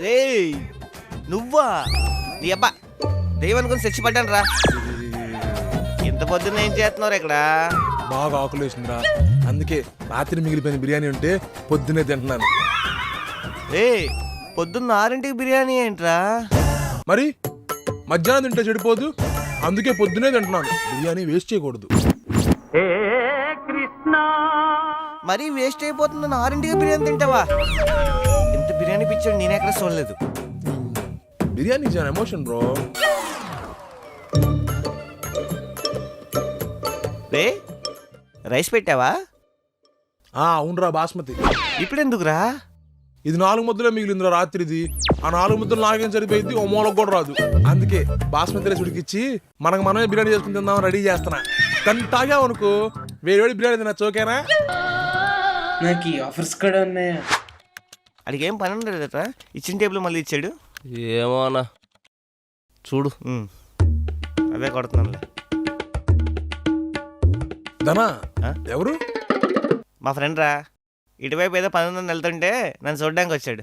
రేయ్ నువ్వా? నీ అబ్బా దైవం అనుకుని చచ్చి పడ్డాను రా. ఇంత పొద్దున్న ఏం చేస్తున్నారు ఇక్కడ? బాగా ఆకులు వేసిందిరా, అందుకే రాత్రి మిగిలిపోయిన బిర్యానీ ఉంటే పొద్దున్నే తింటున్నాను. రే పొద్దున్న 6ంటికి బిర్యానీ ఏంట్రా? మరి మధ్యాహ్నం తింటే చెడిపోదు, అందుకే పొద్దునే తింటున్నాను. బిర్యానీ వేస్ట్ చేయకూడదు. మరీ వేస్ట్ అయిపోతుందని 6ంటికి బిర్యానీ తింటావా? ఇంత బిర్యానీ పిచ్చాడు నేను ఎక్కడ చూడలేదు. బిర్యానీ చాలా ఎమోషన్ బ్రో. రే రైస్ పెట్టావా? అవునరా, బాస్మతి. ఇప్పుడెందుకురా? ఇది 4 ముద్దలే మిగిలిందిరా రాత్రిది. ఆ 4 ముద్దలు నాకేం సరిపోయింది, ఓ మూలకు కూడా రాదు. అందుకే బాస్మతి రైస్ ఉడికిచ్చి మనమే బిర్యానీ చేసుకుని తిందాం రెడీ చేస్తున్నా. కానీ తాగామనుకో వేడి బిర్యానీ తినచ్చు. ఓకేనా? నాకు ఈ ఆఫర్స్ కూడా ఉన్నాయా? అడిగి ఏం పని ఉండలేదట, ఇచ్చిన టేబుల్ మళ్ళీ ఇచ్చాడు. ఏమో అన్న చూడు. అదే కొడుతున్నానులే. ధనా ఆ? ఎవరు? మా ఫ్రెండ్ రా, ఇటువైపు ఏదో పని ఉందని వెళ్తుంటే నన్ను చూడడానికి వచ్చాడు.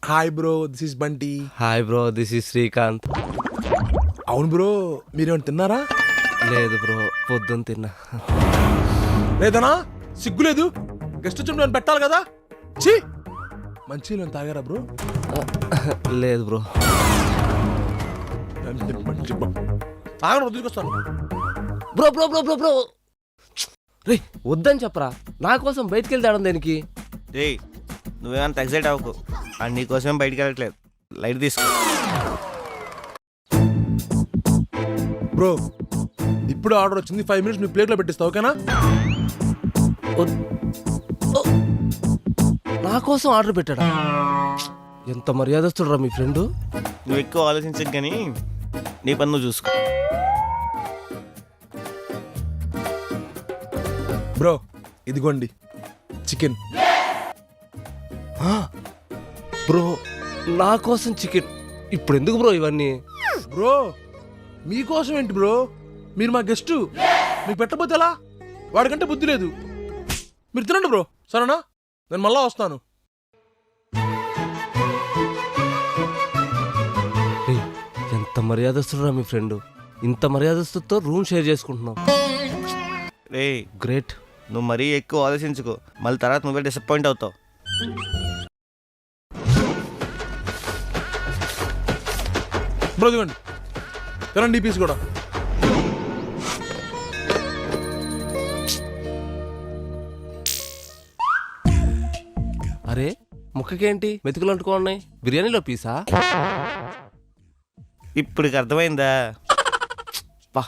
Hi bro, this is Bunty. Hi bro, this is Srikanth. అవును బ్రో, మీరేమైనా తిన్నారా? లేదు బ్రో, పొద్దున్న తిన్నా. లేదనా సిగ్గులేదు, గెస్ట్ వచ్చి నేను పెట్టాలి కదా. ఛీ, మంచి తాగారా బ్రో? లేదు బ్రో. తాగడం వదిలికొస్తాను. Bro bro bro bro bro రే వద్దని చెప్పరా, నా కోసం బయటికి వెళ్తే ఆడడం దేనికి? రే నువ్వేమంత ఎగ్జైట్ అవ్వకు, అండ్ నీకోసమేం బయటికి వెళ్ళట్లేదు, లైట్ తీసుకో. బ్రో ఇప్పుడు ఆర్డర్ వచ్చింది, 5 minutes మీ ప్లేట్లో పెట్టిస్తా. ఓకేనా? నా కోసం ఆర్డర్ పెట్టాడా? ఎంత మర్యాదస్తుడురా మీ ఫ్రెండు. నువ్వు ఎక్కువ ఆలోచించకు కానీ నీ పని నువ్వు చూసుకో. బ్రో ఇదిగోండి చికెన్. బ్రో నా కోసం చికెన్? ఇప్పుడు ఎందుకు బ్రో ఇవన్నీ? బ్రో మీకోసం ఏంటి బ్రో, మీరు మా గెస్టు, మీకు పెట్టకపోతే ఎలా? వాడికంటే బుద్ధి లేదు. మీరు తినండి బ్రో, సరేనా? నేను మళ్ళా వస్తాను. ఎంత మర్యాదస్తుడురా మీ ఫ్రెండ్. ఇంత మర్యాదస్తుతో రూమ్ షేర్ చేసుకుంటున్నావు. రే గ్రేట్. నువ్వు మరీ ఎక్కువ ఆలోచించుకో, మళ్ళీ తర్వాత నువ్వే డిసప్పాయింట్ అవుతావు. బ్రో ఇదిగోండి, తినండి ఈ పీస్ కూడా. అరే ముక్కకేంటి మెతుకులు అంటుకోన్నాయి, బిర్యానీలో పీసా? ఇప్పటికి అర్థమైందా? పా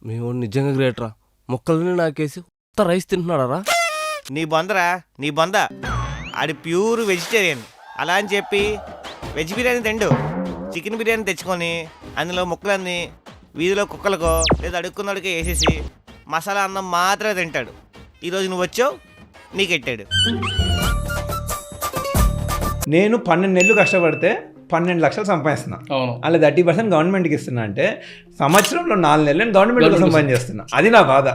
మేము నిజంగా గ్రేట్ రా, ముక్కలని నాకేసి కొత్త రైస్ తింటున్నాడా? నీ బొందరా నీ బొంద, ఆడి ప్యూర్ వెజిటేరియన్. అలా అని చెప్పి వెజ్ బిర్యానీ తిండు, చికెన్ బిర్యానీ తెచ్చుకొని అందులో ముక్కలన్నీ వీధిలో కుక్కలకో లేదా అడుక్కున్నడికే వేసేసి మసాలా అన్నం మాత్రమే తింటాడు. ఈరోజు నువ్వు వచ్చావు, నీకెట్టాడు. నేను 12 నెలలు కష్టపడితే 12 లక్షలు సంపాదిస్తున్నా. అలా 30% గవర్నమెంట్కి ఇస్తున్నా అంటే సంవత్సరంలో 4 నెలలు నేను గవర్నమెంట్ కోసం సంపాదించేస్తున్నా. అది నా బాధ.